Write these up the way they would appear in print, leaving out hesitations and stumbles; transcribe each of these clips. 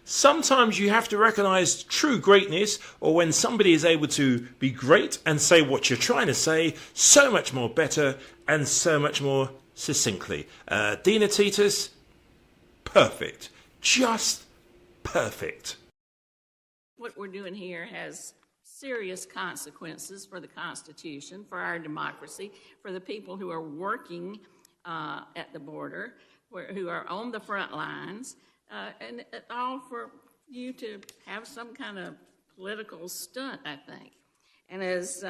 Sometimes you have to recognize true greatness, or when somebody is able to be great and say what you're trying to say so much more better and so much more succinctly. Dina Titus, perfect. Just perfect. What we're doing here has serious consequences for the Constitution, for our democracy, for the people who are working at the border, who are on the front lines, and all for you to have some kind of political stunt, I think. And as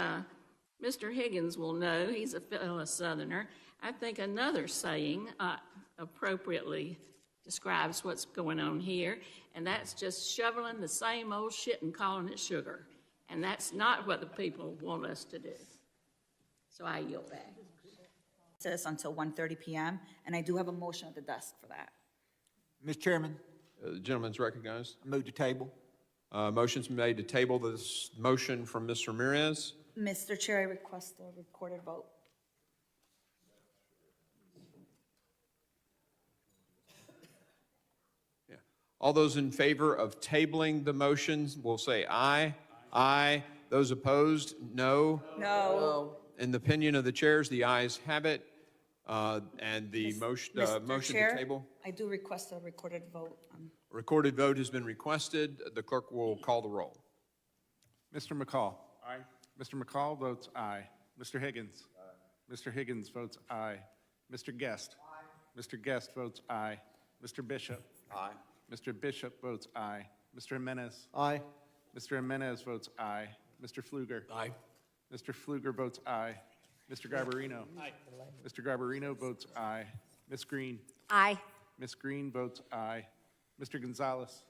Mr. Higgins will know, he's a fellow Southerner, I think another saying appropriately describes what's going on here, and that's just shoveling the same old shit and calling it sugar. And that's not what the people want us to do. So I yield back. Until 1:30 p.m., and I do have a motion at the desk for that. Mr. Chairman, The gentleman's recognized. I move to table. Motion's been made to table this motion from Ms. Ramirez. Mr. Chair, I request a recorded vote. Yeah. All those in favor of tabling the motions will say aye. Aye. Those opposed, no. No. In the opinion of the chairs, the ayes have it. And the motion Mr. to Chair, table. I do request a recorded vote. Recorded vote has been requested. The clerk will call the roll. Mr. McCall. Aye. Mr. McCall votes aye. Mr. Higgins. Aye. Mr. Higgins votes aye. Mr. Guest. Aye. Mr. Guest votes aye. Mr. Bishop. Aye. Mr. Bishop votes aye. Mr. Jimenez. Aye. Mr. Jimenez votes aye. Mr. Pfluger. Aye. Mr. Pfluger votes aye. Mr. Garbarino. Aye. Mr. Garbarino votes aye. Ms. Green. Aye. Ms. Green votes aye. Mr. Gonzalez.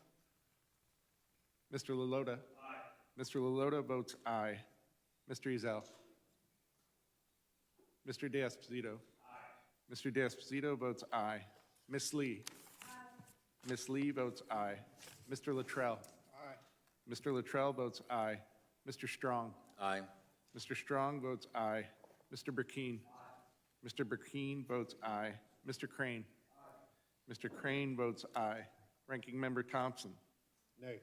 Mr. Lalota. Aye. Mr. Lalota votes aye. Mr. Ezell. Mr. De-Esposito. Aye. Mr. De-Esposito votes aye. Ms. Lee. Aye. Ms. Lee votes aye. Mr. Luttrell. Aye. Mr. Luttrell votes aye. Mr. Strong. Aye. Mr. Strong votes aye. Mr. Burkeen. Aye. Mr. Burkeen votes aye. Mr. Crane. Aye. Mr. Crane votes aye. Ranking Member Thompson. Nay.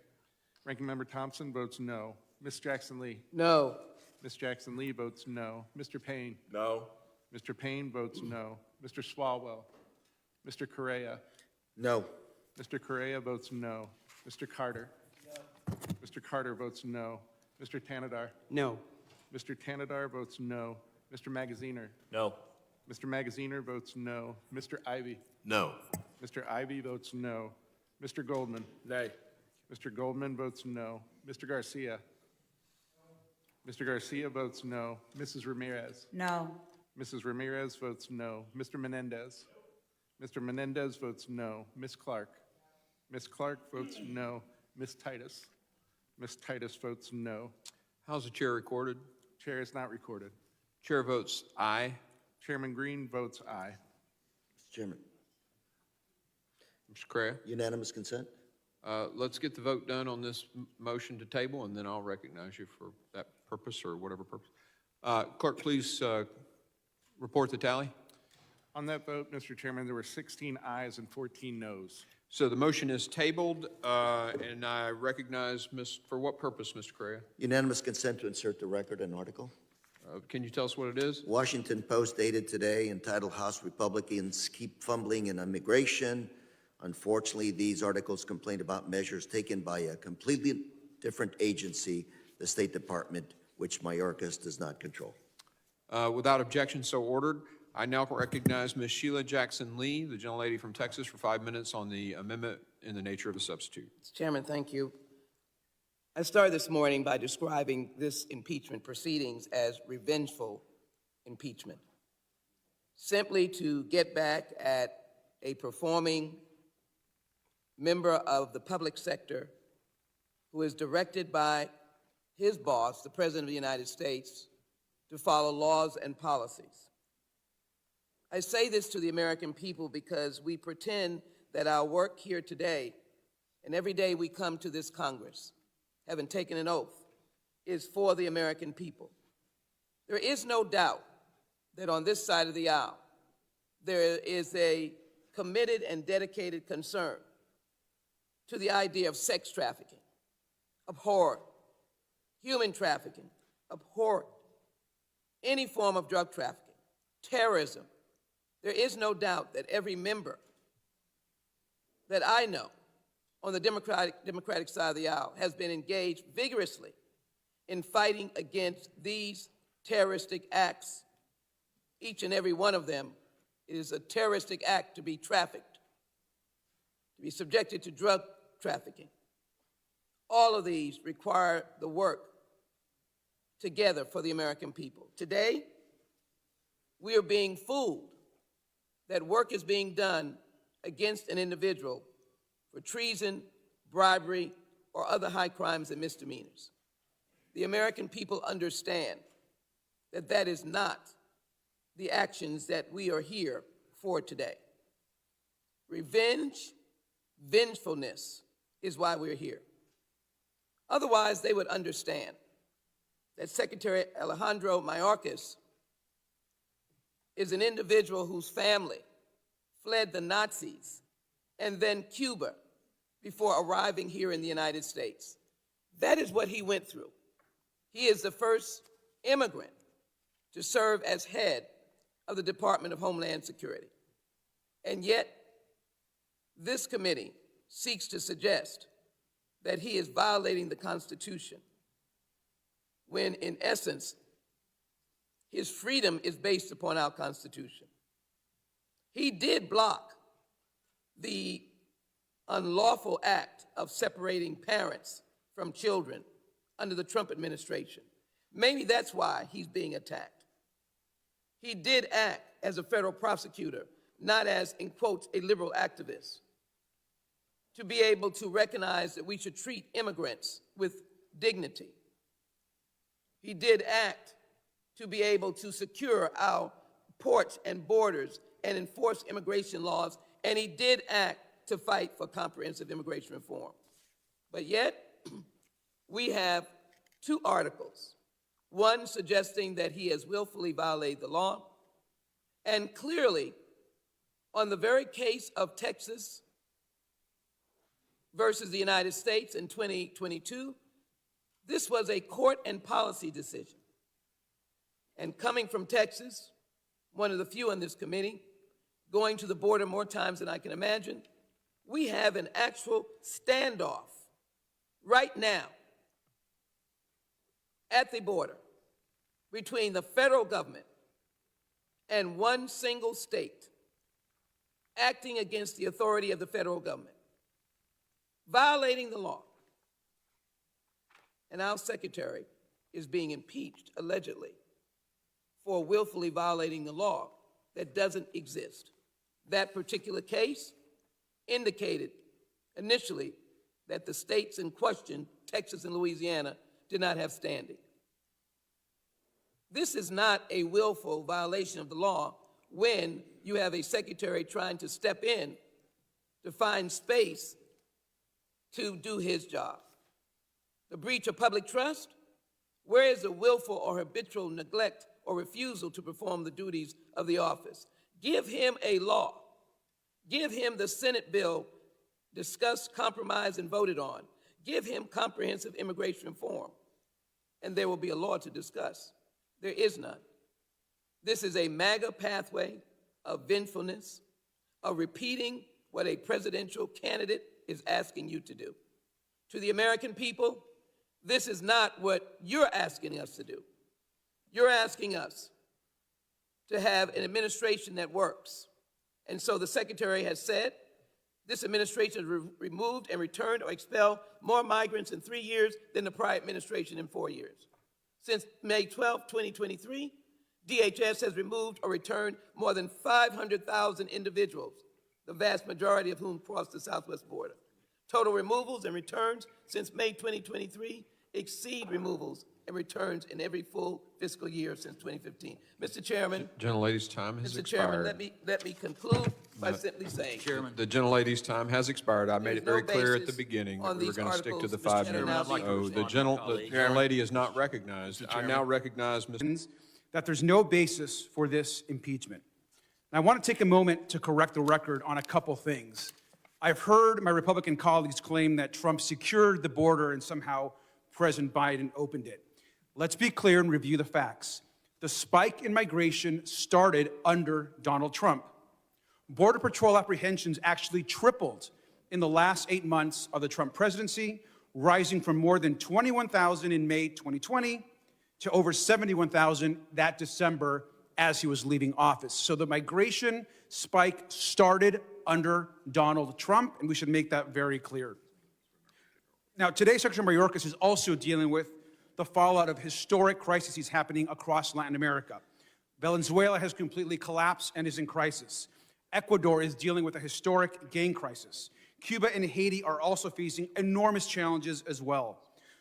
Ranking Member Thompson votes no. Ms. Jackson Lee. No. Ms. Jackson Lee votes no. Mr. Payne. No. Mr. Payne votes no. Mr. Swalwell. Mr. Correa. No. Mr. Correa votes no. Mr. Carter. No. Mr. Carter votes no. Mr. Tanadar. No. Mr. Tanadar votes no. Mr. Magaziner. No. Mr. Magaziner votes no. Mr. Ivy. No. Mr. Ivy votes no. Mr. Goldman. Nay. Mr. Goldman votes no. Mr. Garcia. Mr. Garcia votes no. Mrs. Ramirez. No. Mrs. Ramirez votes no. Mr. Menendez. Mr. Menendez votes no. Ms. Clark. Ms. Clark votes no. Ms. Titus. Ms. Titus votes no. How's the chair recorded? Chair is not recorded. Chair votes aye. Chairman Green votes aye. Mr. Chairman, Mr. Correa? unanimous consent? Let's get the vote done on this motion to table, and then I'll recognize you for that purpose or whatever purpose. Clerk, please report the tally. On that vote, Mr. Chairman, there were 16 ayes and 14 noes. So the motion is tabled, and I recognize, for what purpose, Mr. Correa? Unanimous consent to insert the record and article? Can you tell us what it is? Washington Post dated today entitled House Republicans Keep Fumbling in Immigration. Unfortunately, these articles complain about measures taken by a completely different agency, the State Department, which Mayorkas does not control. Without objection, so ordered. I now recognize Ms. Sheila Jackson Lee, the gentlelady from Texas, for 5 minutes on the amendment in the nature of a substitute. Mr. Chairman, thank you. I started this morning by describing this impeachment proceedings as revengeful impeachment, simply to get back at a performing member of the public sector who is directed by his boss, the President of the United States, to follow laws and policies. I say this to the American people because we pretend that our work here today and every day we come to this Congress, having taken an oath, is for the American people. There is no doubt that on this side of the aisle, there is a committed and dedicated concern to the idea of sex trafficking. Abhor it. Human trafficking. Abhor it. Any form of drug trafficking. Terrorism. There is no doubt that every member that I know on the Democratic side of the aisle has been engaged vigorously in fighting against these terroristic acts. Each and every one of them is a terroristic act to be trafficked, to be subjected to drug trafficking. All of these require the work together for the American people. Today, we are being fooled that work is being done against an individual for treason, bribery, or other high crimes and misdemeanors. The American people understand that that is not the actions that we are here for today. Revenge, vengefulness is why we're here. Otherwise, they would understand that Secretary Alejandro Mayorkas is an individual whose family fled the Nazis and then Cuba before arriving here in the United States. That is what he went through. He is the first immigrant to serve as head of the Department of Homeland Security. And yet, this committee seeks to suggest that he is violating the Constitution, when in essence, his freedom is based upon our Constitution. He did block the unlawful act of separating parents from children under the Trump administration. Maybe that's why he's being attacked. He did act as a federal prosecutor, not as, in quotes, a liberal activist, to be able to recognize that we should treat immigrants with dignity. He did act to be able to secure our ports and borders and enforce immigration laws, and he did act to fight for comprehensive immigration reform. But yet, we have two articles, one suggesting that he has willfully violated the law, and clearly, on the very case of Texas versus the United States in 2022, this was a court and policy decision. And coming from Texas, one of the few on this committee, going to the border more times than I can imagine, we have an actual standoff right now at the border between the federal government and one single state acting against the authority of the federal government, violating the law. And our secretary is being impeached, allegedly, for willfully violating the law that doesn't exist. That particular case indicated initially that the states in question, Texas and Louisiana, did not have standing. This is not a willful violation of the law when you have a secretary trying to step in to find space to do his job. The breach of public trust, where is the willful or habitual neglect or refusal to perform the duties of the office? Give him a law. Give him the Senate bill discussed, compromised, and voted on. Give him comprehensive immigration reform, and there will be a law to discuss. There is none. This is a MAGA pathway of vengefulness, of repeating what a presidential candidate is asking you to do. To the American people, this is not what you're asking us to do. You're asking us to have an administration that works. And so the secretary has said this administration has removed and returned or expelled more migrants in 3 years than the prior administration in 4 years. Since May 12, 2023, DHS has removed or returned more than 500,000 individuals, the vast majority of whom crossed the southwest border. Total removals and returns since May 2023 exceed removals and returns in every full fiscal year since 2015. Mr. Chairman. Gentlelady's time has Mr. expired. Chairman, let me conclude by simply saying. The gentlelady's time has expired. I made it very clear at the basis beginning on that we were these going to stick to articles, the Mr. 5 Chairman, minutes. I'd like to So respond. the gentlelady is not recognized. I now recognize Ms. That there's no basis for this impeachment. And I want to take a moment to correct the record on a couple things. I've heard my Republican colleagues claim that Trump secured the border and somehow President Biden opened it. Let's be clear and review the facts. The spike in migration started under Donald Trump. Border Patrol apprehensions actually tripled in the last 8 months of the Trump presidency, rising from more than 21,000 in May 2020 to over 71,000 that December as he was leaving office. So the migration spike started under Donald Trump, and we should make that very clear. Now, today, Secretary Mayorkas is also dealing with the fallout of historic crises happening across Latin America. Venezuela has completely collapsed and is in crisis. Ecuador is dealing with a historic gang crisis. Cuba and Haiti are also facing enormous challenges as well.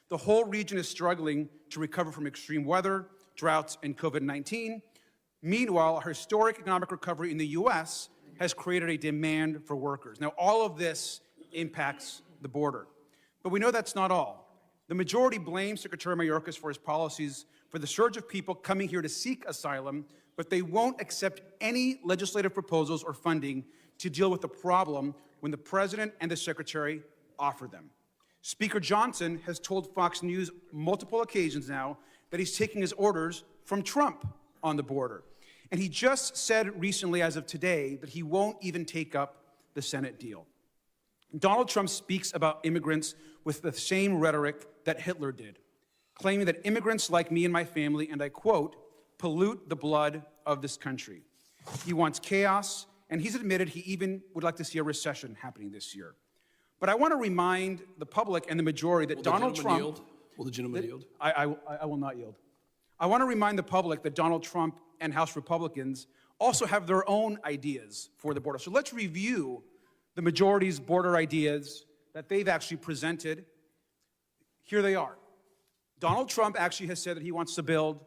The whole region is struggling to recover from extreme weather, droughts, and COVID-19. Meanwhile, a historic economic recovery in the U.S. has created a demand for workers. Now, all of this impacts the border. But we know that's not all. The majority blames Secretary Mayorkas for his policies for the surge of people coming here to seek asylum, but they won't accept any legislative proposals or funding to deal with the problem when the president and the secretary offer them. Speaker Johnson has told Fox News multiple occasions now that he's taking his orders from Trump on the border. And he just said recently, as of today, that he won't even take up the Senate deal. Donald Trump speaks about immigrants with the same rhetoric that Hitler did, claiming that immigrants like me and my family, and I quote, pollute the blood of this country. He wants chaos, and he's admitted he even would like to see a recession happening this year. But I want to remind the public and the majority that Donald Trump... Will the gentleman yield? I will not yield. I want to remind the public that Donald Trump and House Republicans also have their own ideas for the border. So let's review the majority's border ideas that they've actually presented. Here they are. Donald Trump actually has said that he wants to build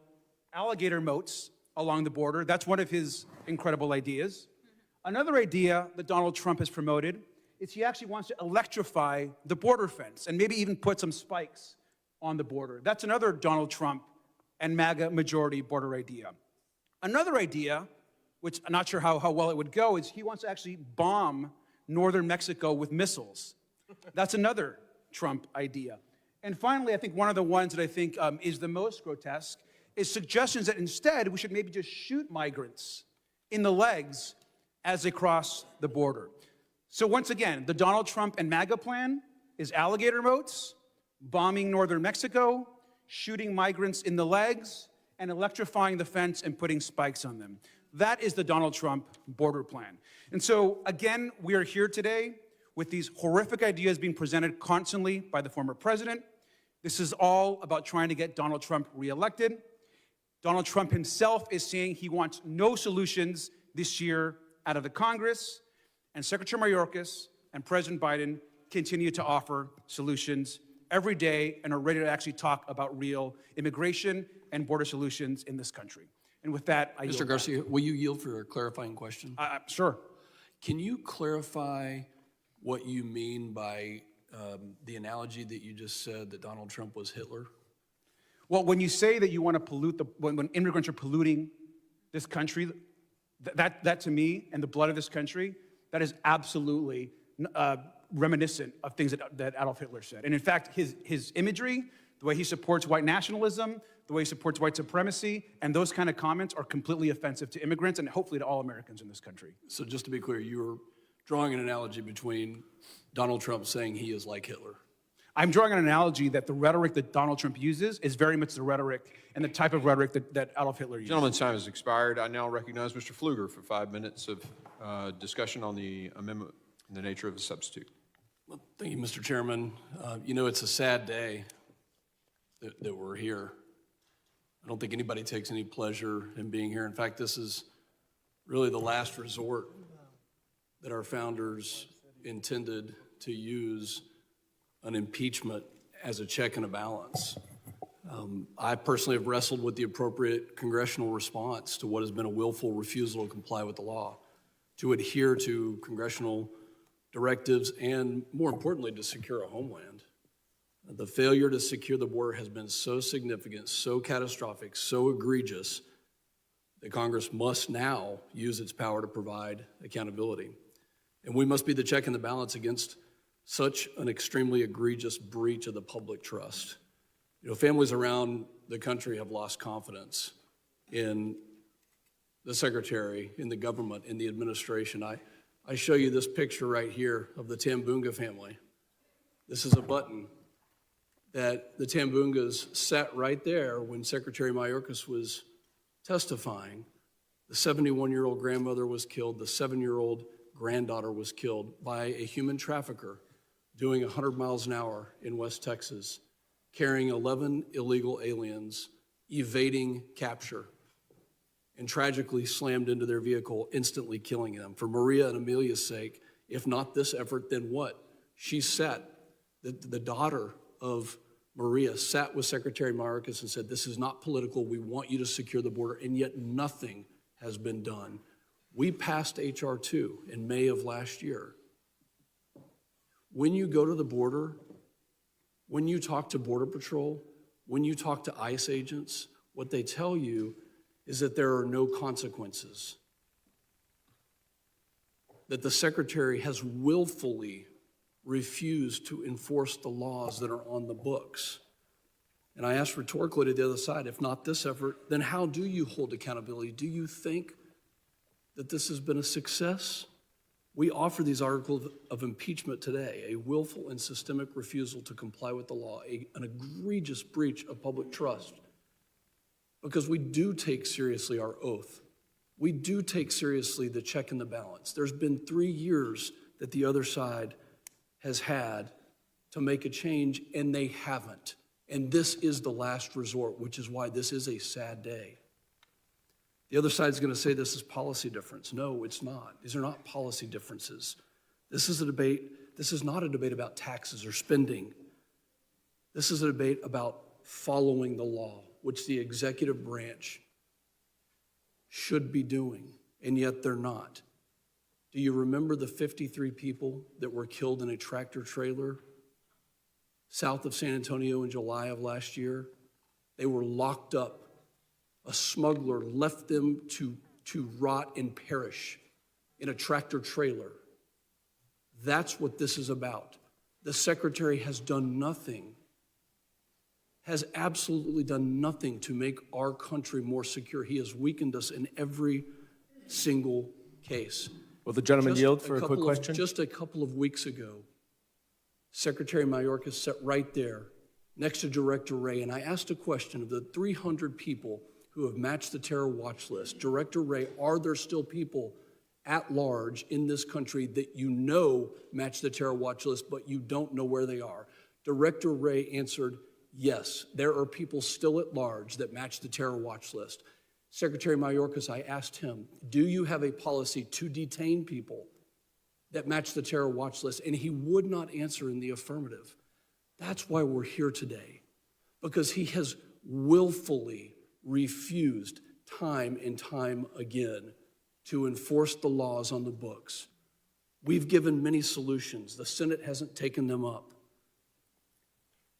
alligator moats along the border. That's one of his incredible ideas. Another idea that Donald Trump has promoted is he actually wants to electrify the border fence and maybe even put some spikes on the border. That's another Donald Trump and MAGA majority border idea. Another idea, which I'm not sure how well it would go, is he wants to actually bomb northern Mexico with missiles. That's another Trump idea. And finally, I think one of the ones that I think is the most grotesque is suggestions that instead we should maybe just shoot migrants in the legs as they cross the border. So once again, the Donald Trump and MAGA plan is alligator moats, bombing northern Mexico, shooting migrants in the legs, and electrifying the fence and putting spikes on them. That is the Donald Trump border plan. And so, again, we are here today with these horrific ideas being presented constantly by the former president. This is all about trying to get Donald Trump reelected. Donald Trump himself is saying he wants no solutions this year out of the Congress, and Secretary Mayorkas and President Biden continue to offer solutions every day and are ready to actually talk about real immigration and border solutions in this country. And with that, I yield Mr. Garcia, will you yield for a clarifying question? Sure. Can you clarify what you mean by the analogy that you just said that Donald Trump was Hitler? Well, when you say that you want to pollute, when immigrants are polluting this country, that to me, and the blood of this country, that is absolutely reminiscent of things that Adolf Hitler said. And in fact, his imagery, the way he supports white nationalism, the way he supports white supremacy, and those kind of comments are completely offensive to immigrants and hopefully to all Americans in this country. So just to be clear, you were drawing an analogy between Donald Trump saying he is like Hitler. I'm drawing an analogy that the rhetoric that Donald Trump uses is very much the rhetoric and the type of rhetoric that Adolf Hitler used. Gentleman's time has expired. I now recognize Mr. Pfluger for 5 minutes of discussion on the amendment and the nature of the substitute. Well, thank you, Mr. Chairman. You know, it's a sad day that we're here. I don't think anybody takes any pleasure in being here. In fact, this is really the last resort that our founders intended to use an impeachment as a check and a balance. I personally have wrestled with the appropriate congressional response to what has been a willful refusal to comply with the law, to adhere to congressional directives, and more importantly, to secure a homeland. The failure to secure the border has been so significant, so catastrophic, so egregious that Congress must now use its power to provide accountability. And we must be the check and the balance against such an extremely egregious breach of the public trust. You know, families around the country have lost confidence in the secretary, in the government, in the administration. I show you this picture right here of the Tambunga family. This is a button that the Tambungas sat right there when Secretary Mayorkas was testifying. The 71-year-old grandmother was killed. The 7-year-old granddaughter was killed by a human trafficker doing 100 miles an hour in West Texas, carrying 11 illegal aliens, evading capture, and tragically slammed into their vehicle, instantly killing them. For Maria and Amelia's sake, if not this effort, then what? She sat, the daughter of Maria sat with Secretary Mayorkas and said, this is not political, we want you to secure the border, and yet nothing has been done. We passed H.R. 2 in May of last year. When you go to the border, when you talk to Border Patrol, when you talk to ICE agents, what they tell you is that there are no consequences. That the Secretary has willfully refused to enforce the laws that are on the books. And I asked rhetorically to the other side, if not this effort, then how do you hold accountability? Do you think that this has been a success? We offer these articles of impeachment today, a willful and systemic refusal to comply with the law, an egregious breach of public trust, because we do take seriously our oath. We do take seriously the check and the balance. There's been 3 years that the other side has had to make a change, and they haven't. And this is the last resort, which is why this is a sad day. The other side is going to say this is policy difference. No, it's not. These are not policy differences. This is a debate. This is not a debate about taxes or spending. This is a debate about following the law, which the executive branch should be doing, and yet they're not. Do you remember the 53 people that were killed in a tractor trailer south of San Antonio in July of last year? They were locked up. A smuggler left them to rot and perish in a tractor trailer. That's what this is about. The Secretary has done nothing, has absolutely done nothing to make our country more secure. He has weakened us in every single case. Will the gentleman yield for a quick question? Just a couple of weeks ago, Secretary Mayorkas sat right there next to Director Wray, and I asked a question of the 300 people who have matched the terror watch list. Director Wray, are there still people at large in this country that you know match the terror watch list, but you don't know where they are? Director Wray answered, yes, there are people still at large that match the terror watch list. Secretary Mayorkas, I asked him, do you have a policy to detain people that match the terror watch list? And he would not answer in the affirmative. That's why we're here today, because he has willfully refused time and time again to enforce the laws on the books. We've given many solutions. The Senate hasn't taken them up.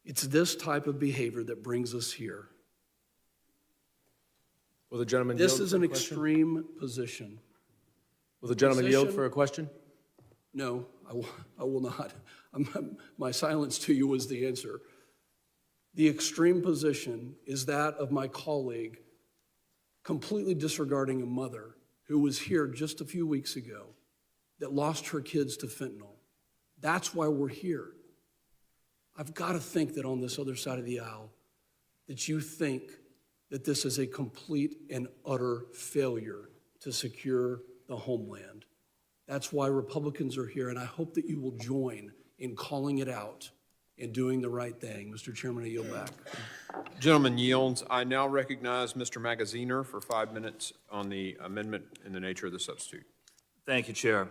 It's this type of behavior that brings us here. Will the gentleman This yield is for an a question? extreme position. Will the gentleman yield position- for a question? No, I will not. My silence to you was the answer. The extreme position is that of my colleague completely disregarding a mother who was here just a few weeks ago that lost her kids to fentanyl. That's why we're here. I've got to think that on this other side of the aisle, that you think that this is a complete and utter failure to secure the homeland. That's why Republicans are here, and I hope that you will join in calling it out and doing the right thing. Mr. Chairman, I yield back. Gentleman yields. I now recognize Mr. Magaziner for 5 minutes on the amendment in the nature of the substitute. Thank you, Chair.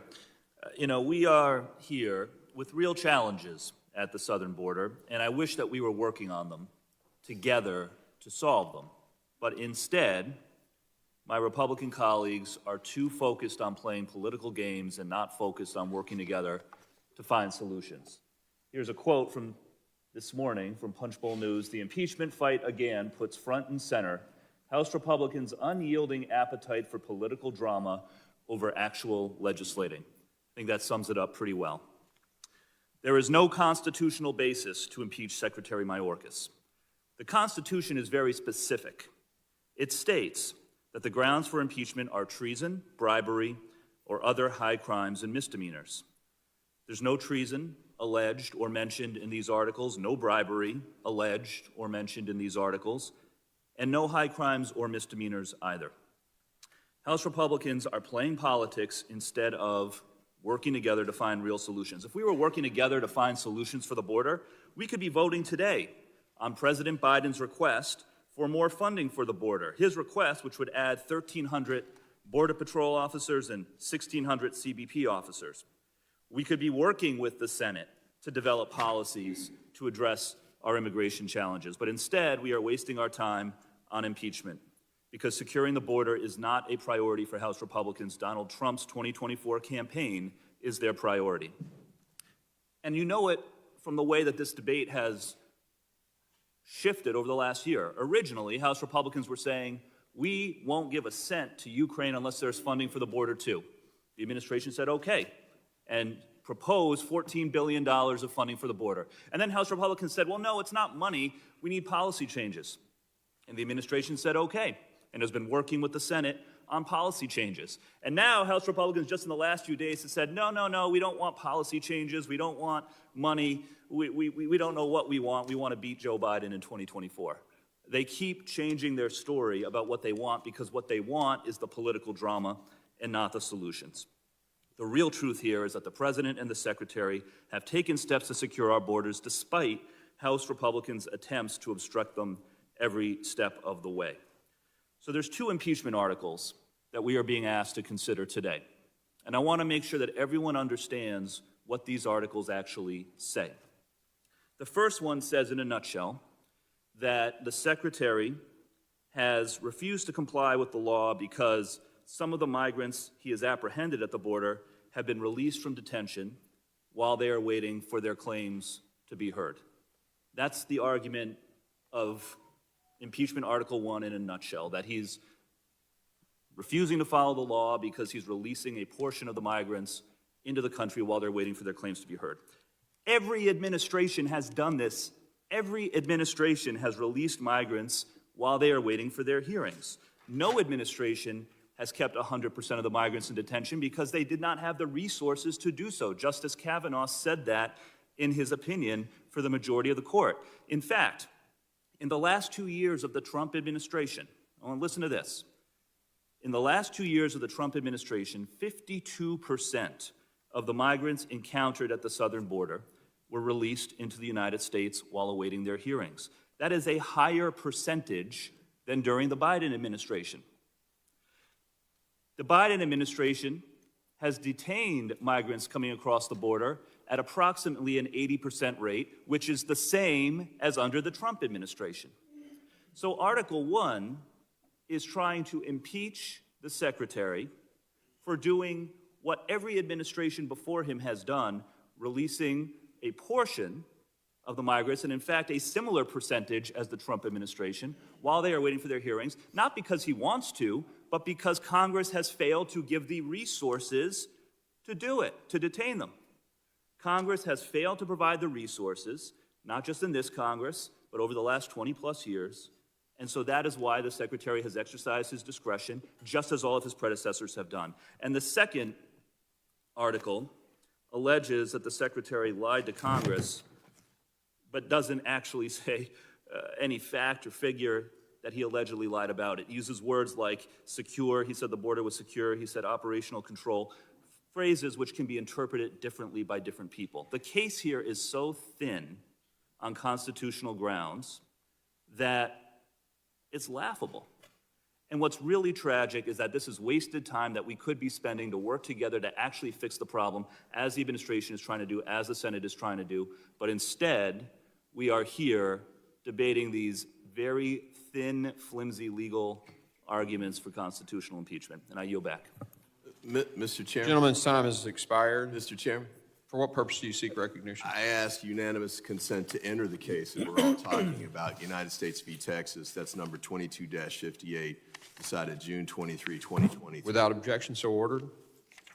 We are here with real challenges at the southern border, and I wish that we were working on them together to solve them. But instead, my Republican colleagues are too focused on playing political games and not focused on working together to find solutions. Here's a quote from this morning from Punchbowl News. The impeachment fight again puts front and center House Republicans' unyielding appetite for political drama over actual legislating. think that sums it up pretty well. There is no constitutional basis to impeach Secretary Mayorkas. The Constitution is very specific. It states that the grounds for impeachment are treason, bribery, or other high crimes and misdemeanors. There's no treason alleged or mentioned in these articles, no bribery alleged or mentioned in these articles, and no high crimes or misdemeanors either. House Republicans are playing politics instead of working together to find real solutions. If we were working together to find solutions for the border, we could be voting today on President Biden's request for more funding for the border. His request, which would add 1,300 Border Patrol officers and 1,600 CBP officers. We could be working with the Senate to develop policies to address our immigration challenges. But instead, we are wasting our time on impeachment because securing the border is not a priority for House Republicans. Donald Trump's 2024 campaign is their priority. And you know it from the way that this debate has shifted over the last year. Originally, House Republicans were saying, we won't give a cent to Ukraine unless there's funding for the border too. The administration said, okay, and proposed $14 billion of funding for the border. And then House Republicans said, well, no, it's not money, we need policy changes. And the administration said, okay, and has been working with the Senate on policy changes. And now House Republicans just in the last few days have said, no, we don't want policy changes, we don't want money, we don't know what we want to beat Joe Biden in 2024. They keep changing their story about what they want because what they want is the political drama and not the solutions. The real truth here is that the President and the Secretary have taken steps to secure our borders despite House Republicans' attempts to obstruct them every step of the way. So there's two impeachment articles that we are being asked to consider today. And I want to make sure that everyone understands what these articles actually say. The first one says in a nutshell that the Secretary has refused to comply with the law because some of the migrants he has apprehended at the border have been released from detention while they are waiting for their claims to be heard. That's the argument of impeachment Article 1 in a nutshell, that he's refusing to follow the law because he's releasing a portion of the migrants into the country while they're waiting for their claims to be heard. Every administration has done this. Every administration has released migrants while they are waiting for their hearings. No administration has kept 100% of the migrants in detention because they did not have the resources to do so. Justice Kavanaugh said that in his opinion for the majority of the court. In fact, in the last 2 years of the Trump administration, I want to listen to this. In the last 2 years of the Trump administration, 52% of the migrants encountered at the southern border were released into the United States while awaiting their hearings. That is a higher percentage than during the Biden administration. The Biden administration has detained migrants coming across the border at approximately an 80% rate, which is the same as under the Trump administration. So Article 1 is trying to impeach the Secretary for doing what every administration before him has done, releasing a portion of the migrants, and in fact a similar percentage as the Trump administration, while they are waiting for their hearings, not because he wants to, but because Congress has failed to give the resources to do it, to detain them. Congress has failed to provide the resources, not just in this Congress, but over the last 20 plus years. And so that is why the Secretary has exercised his discretion, just as all of his predecessors have done. And the second article alleges that the Secretary lied to Congress, but doesn't actually say any fact or figure that he allegedly lied about. It uses words like secure, he said the border was secure, he said operational control, phrases which can be interpreted differently by different people. The case here is so thin on constitutional grounds that it's laughable. And what's really tragic is that this is wasted time that we could be spending to work together to actually fix the problem, as the administration is trying to do, as the Senate is trying to do. But instead, we are here debating these very thin, flimsy legal arguments for constitutional impeachment. And I yield back. Mr. Chairman. Gentleman's time has expired. Mr. Chairman. For what purpose do you seek recognition? I ask unanimous consent to enter the case that we're all talking about, United States v. Texas. That's number 22-58, decided June 23, 2023. Without objection, so ordered.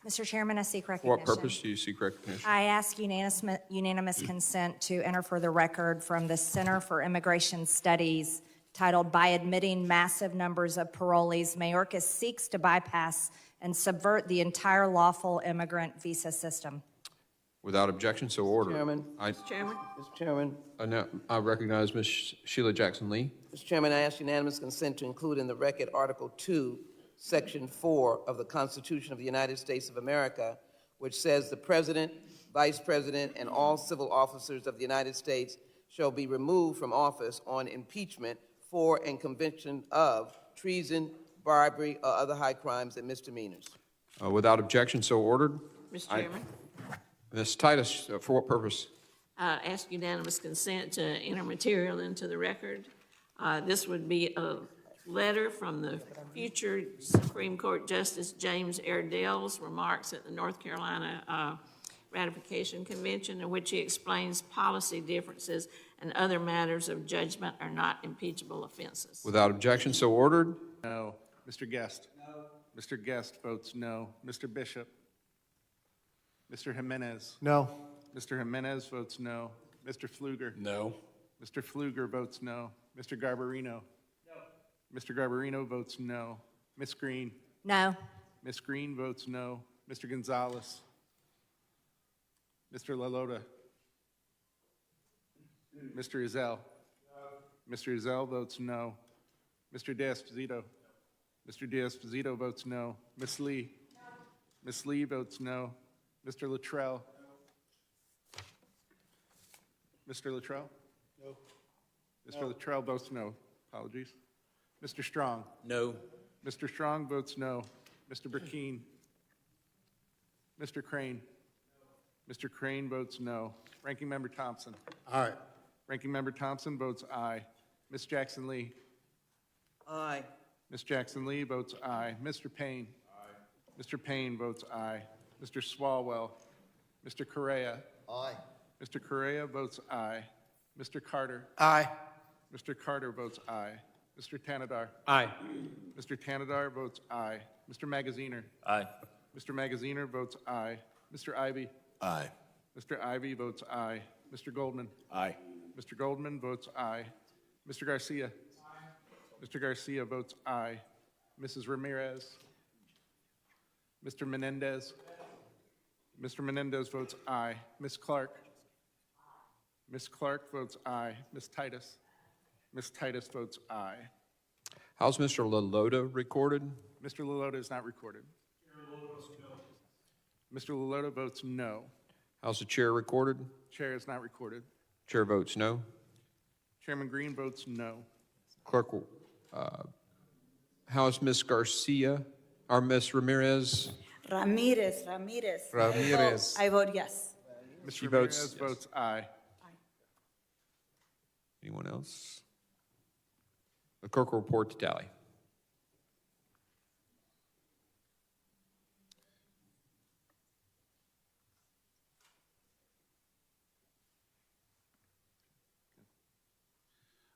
Mr. Chairman, I seek For recognition. what purpose do you seek recognition? I ask unanimous consent to enter for the record from the Center for Immigration Studies titled "By Admitting Massive Numbers of Parolees, Mayorkas Seeks to Bypass and Subvert the Entire Lawful Immigrant Visa System." Without objection, so ordered. Chairman. Mr. Chairman? Mr. Chairman. I recognize Ms. Sheila Jackson Lee. Mr. Chairman, I ask unanimous consent to include in the record Article 2, Section 4 of the Constitution of the United States of America, which says the President, Vice President, and all civil officers of the United States shall be removed from office on impeachment for and conviction of treason, bribery, or other high crimes and misdemeanors. Without objection, so ordered. Mr. Chairman? Ms. Titus, for what purpose? Ask unanimous consent to enter material into the record. This would be a letter from the future Supreme Court Justice James Airedale's remarks at the North Carolina Ratification Convention, in which he explains policy differences and other matters of judgment are not impeachable offenses. Without objection, so ordered. No. Mr. Guest? No. Mr. Guest votes no. Mr. Bishop? Mr. Jimenez? No. Mr. Jimenez votes no. Mr. Pfluger? No. Mr. Pfluger votes no. Mr. Garbarino? No. Mr. Garbarino votes no. Ms. Green? No. Ms. Green votes no. Mr. Gonzalez? Mr. LaLota? Mr. Ezell? No. Mr. Ezell votes no. Mr. D'Esposito? Mr. D'Esposito votes no. Ms. Lee? No. Ms. Lee votes no. Mr. Luttrell? No. Mr. Luttrell? No. Mr. Luttrell votes no. Apologies. Mr. Strong? No. Mr. Strong votes no. Mr. Burkeen? Mr. Crane? Mr. Crane votes no. Ranking Member Thompson? Aye. Ranking Member Thompson votes aye. Ms. Jackson Lee? Aye. Ms. Jackson Lee votes aye. Mr. Payne? Aye. Mr. Payne votes aye. Mr. Swalwell? Mr. Correa? Aye. Mr. Correa votes aye. Mr. Carter? Aye. Mr. Carter votes aye. Mr. Tanadar? Aye. Mr. Tanadar votes aye. Mr. Magaziner? Aye. Mr. Magaziner votes aye. Mr. Ivy? Aye. Mr. Ivy votes aye. Mr. Goldman? Aye. Mr. Goldman votes aye. Mr. Garcia? Aye. Mr. Garcia votes aye. Mrs. Ramirez? Mr. Menendez? Mr. Menendez votes aye. Ms. Clark? Ms. Clark votes aye. Ms. Titus? Ms. Titus votes aye. How's Mr. LaLota recorded? Mr. LaLota is not recorded. Mr. LaLota votes no. How's the chair recorded? Chair is not recorded. Chair votes no. Chairman Green votes no. Clerk will, how is Ms. Garcia, or Ms. Ramirez? Ramirez. Ramirez. I vote yes. Mr. She Ramirez votes yes. votes aye. Anyone else? The clerk will report to tally.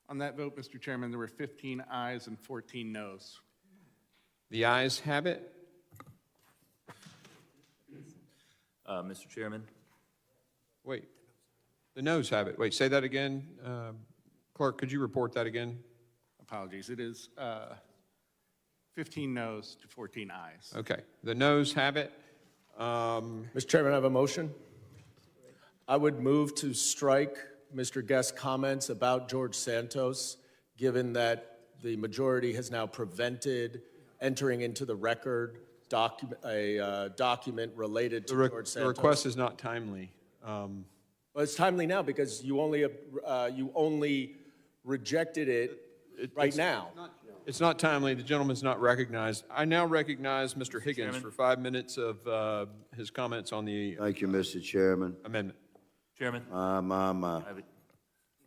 On that vote, Mr. Chairman, there were 15 ayes and 14 noes. The ayes have it. Mr. Chairman? Wait, the noes have it. Wait, say that again. Clerk, could you report that again? Apologies. It is 15 noes to 14 ayes. Okay, the noes have it. Mr. Chairman, I have a motion. I would move to strike Mr. Guest's comments about George Santos, given that the majority has now prevented entering into the record a document related to George Santos. The request is not timely. Well, it's timely now because you only rejected it right now. It's not timely. The gentleman's not recognized. I now recognize Mr. Higgins Chairman. for 5 minutes of his comments on the Thank you, Mr. Chairman. amendment. Chairman?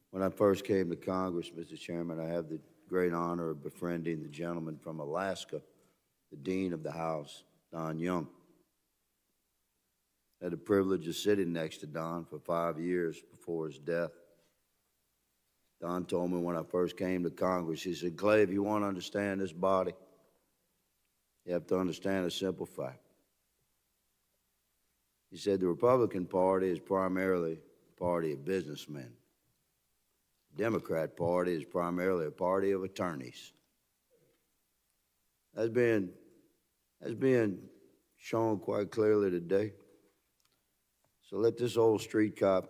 When I first came to Congress, Mr. Chairman, I have the great honor of befriending the gentleman from Alaska, the Dean of the House, Don Young. I had the privilege of sitting next to Don for 5 years before his death. Don told me when I first came to Congress, he said, "Clay, if you want to understand this body, you have to understand a simple fact. He said the Republican Party is primarily a party of businessmen. The Democrat Party is primarily a party of attorneys. That's being shown quite clearly today. So let this old street cop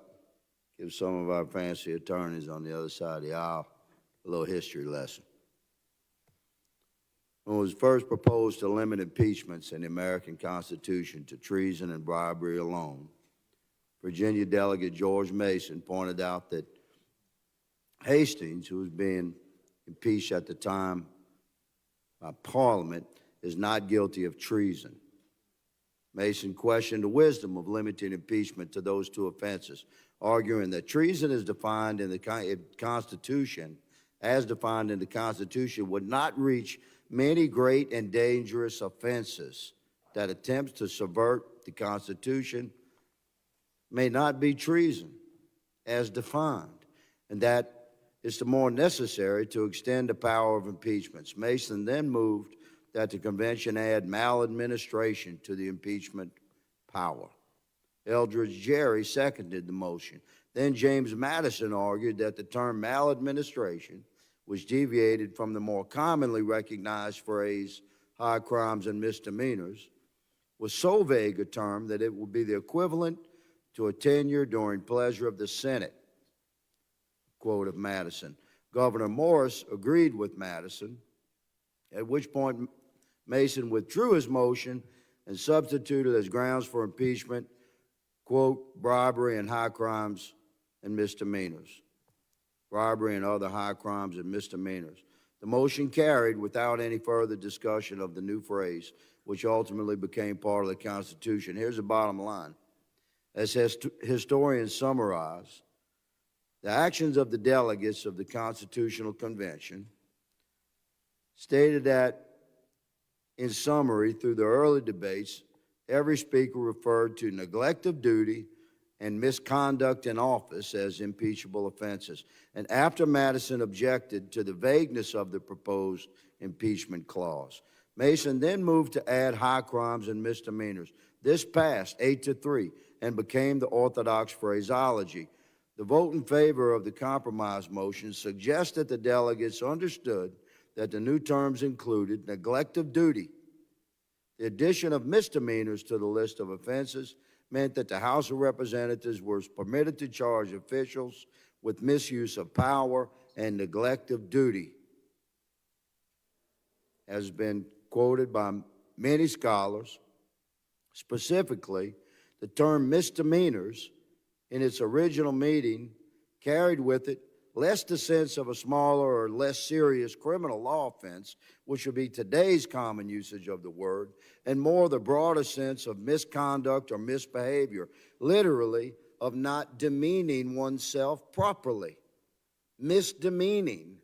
give some of our fancy attorneys on the other side of the aisle a little history lesson. When it was first proposed to limit impeachments in the American Constitution to treason and bribery alone, Virginia Delegate George Mason pointed out that Hastings, who was being impeached at the time by Parliament, is not guilty of treason. Mason questioned the wisdom of limiting impeachment to those two offenses, arguing that treason is defined in the Constitution, as defined in the Constitution, would not reach many great and dangerous offenses, that attempts to subvert the Constitution may not be treason as defined, and that it's the more necessary to extend the power of impeachments. Mason then moved that the convention add maladministration to the impeachment power. Eldridge Gerry seconded the motion. Then James Madison argued that the term maladministration was deviated from the more commonly recognized phrase high crimes and misdemeanors, was so vague a term that it would be the equivalent to a tenure during pleasure of the Senate. Quote of Madison. Governor Morris agreed with Madison, at which point Mason withdrew his motion and substituted as grounds for impeachment, quote, bribery and high crimes and misdemeanors. Bribery and other high crimes and misdemeanors. The motion carried without any further discussion of the new phrase, which ultimately became part of the Constitution. Here's the bottom line. As historians summarize, the actions of the delegates of the Constitutional Convention stated that, in summary, through the early debates, every speaker referred to neglect of duty and misconduct in office as impeachable offenses. And after Madison objected to the vagueness of the proposed impeachment clause, Mason then moved to add high crimes and misdemeanors. This passed 8-3 and became the orthodox phraseology. The vote in favor of the compromise motion suggests that the delegates understood that the new terms included neglect of duty. The addition of misdemeanors to the list of offenses meant that the House of Representatives was permitted to charge officials with misuse of power and neglect of duty. As has been quoted by many scholars, specifically, the term misdemeanors in its original meaning carried with it less the sense of a smaller or less serious criminal law offense, which would be today's common usage of the word, and more the broader sense of misconduct or misbehavior, literally of not demeaning oneself properly, misdemeaning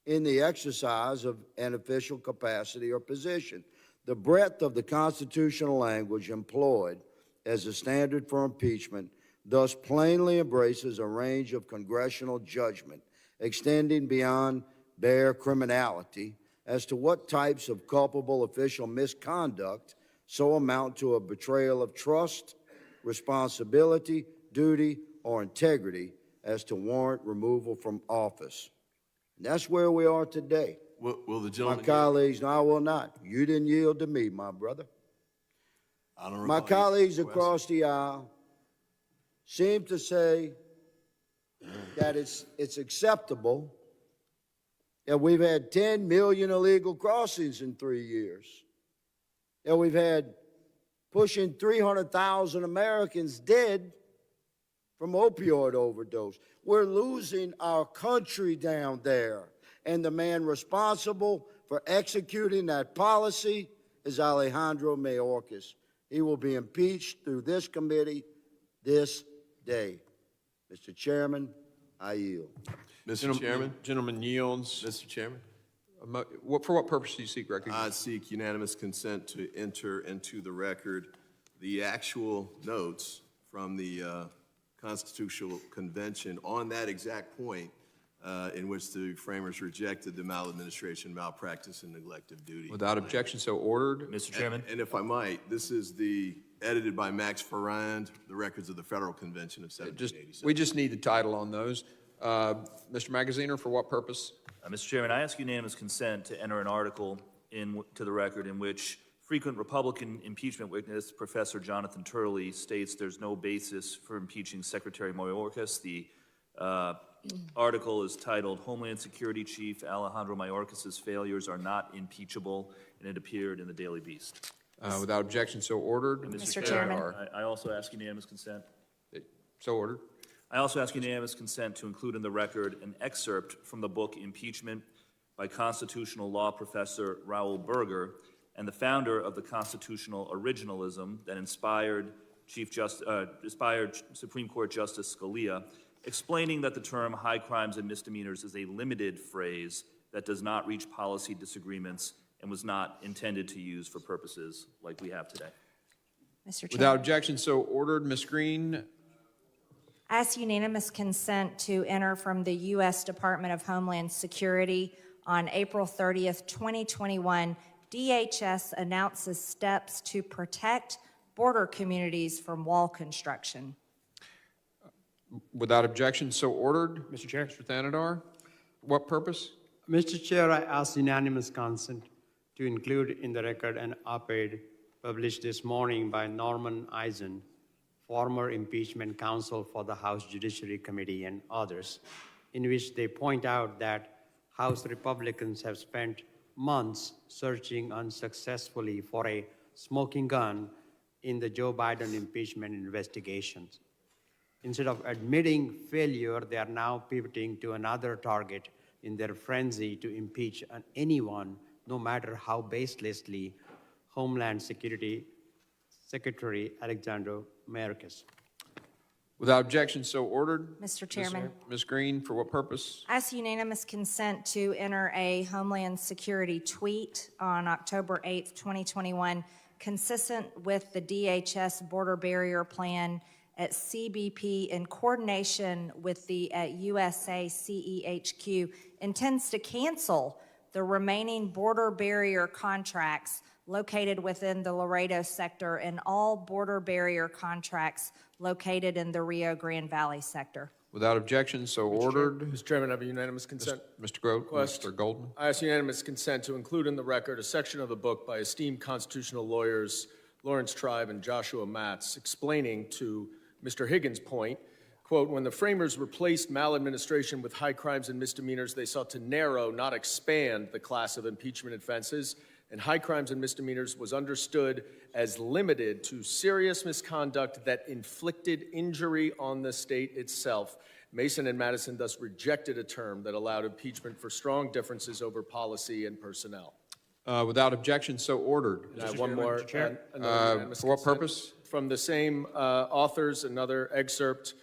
in the exercise of an official capacity or position. The breadth of the constitutional language employed as a standard for impeachment thus plainly embraces a range of congressional judgment extending beyond bare criminality as to what types of culpable official misconduct so amount to a betrayal of trust, responsibility, duty, or integrity as to warrant removal from office. And that's where we are today. Will the gentleman... My colleagues, no, I will not. You didn't yield to me, my brother. I don't My recall colleagues your across the aisle seem to say that it's acceptable that we've had 10 million illegal crossings in 3 years, that we've had pushing 300,000 Americans dead from opioid overdose. We're losing our country down there, and the man responsible for executing that policy is Alejandro Mayorkas. He will be impeached through this committee this day. Mr. Chairman, I yield. Mr. Chairman? Gentleman yields. Mr. Chairman? For what purpose do you seek recognition? I seek unanimous consent to enter into the record the actual notes from the Constitutional Convention on that exact point in which the framers rejected the maladministration, malpractice, and neglect of duty. Without objection, so ordered. Mr. Chairman? And if I might, this is the edited by Max Ferrand, the records of the Federal Convention of 1787. We just need the title on those. Mr. Magaziner, for what purpose? Mr. Chairman, I ask unanimous consent to enter an article to the record in which frequent Republican impeachment witness Professor Jonathan Turley states there's no basis for impeaching Secretary Mayorkas. The article is titled Homeland Security Chief Alejandro Mayorkas' failures are not impeachable, and it appeared in the Daily Beast. Without objection, so ordered. Mr. Chairman. I also ask unanimous consent. So ordered. I also ask unanimous consent to include in the record an excerpt from the book Impeachment by constitutional law professor Raoul Berger and the founder of the constitutional originalism that inspired Supreme Court Justice Scalia, explaining that the term high crimes and misdemeanors is a limited phrase that does not reach policy disagreements and was not intended to use for purposes like we have today. Mr. Without Chairman. objection, so ordered. Ms. Green, I ask unanimous consent to enter from the U.S. Department of Homeland Security on April 30th, 2021. DHS announces steps to protect border communities from wall construction. without objection, so ordered. Mr. Chair. Mr. Thanadar, what purpose? Mr. Chair, I ask unanimous consent to include in the record an op-ed published this morning by Norman Eisen, former impeachment counsel for the House Judiciary Committee and others, in which they point out that House Republicans have spent months searching unsuccessfully for a smoking gun in the Joe Biden impeachment investigations. Instead of admitting failure, they are now pivoting to another target in their frenzy to impeach anyone, no matter how baselessly, Homeland Security Secretary Alejandro Mayorkas. Without objection, so ordered. Mr. Chairman. Ms. Green, for what purpose? I ask unanimous consent to enter a Homeland Security tweet on October 8th, 2021, consistent with the DHS border barrier plan at CBP in coordination with the USA CEHQ intends to cancel the remaining border barrier contracts located within the Laredo sector and all border barrier contracts located in the Rio Grande Valley sector. Without objection, so ordered. Mr. Chairman, I have a unanimous consent. Mr. Grote, Request. Mr. Goldman. I ask unanimous consent to include in the record a section of the book by esteemed constitutional lawyers Lawrence Tribe and Joshua Matz explaining to Mr. Higgins' point, quote, when the framers replaced maladministration with high crimes and misdemeanors, they sought to narrow, not expand, the class of impeachment offenses, and high crimes and misdemeanors was understood as limited to serious misconduct that inflicted injury on the state itself. Mason and Madison thus rejected a term that allowed impeachment for strong differences over policy and personnel. Without objection, so ordered. And I have one more. For what purpose? From the same authors, another excerpt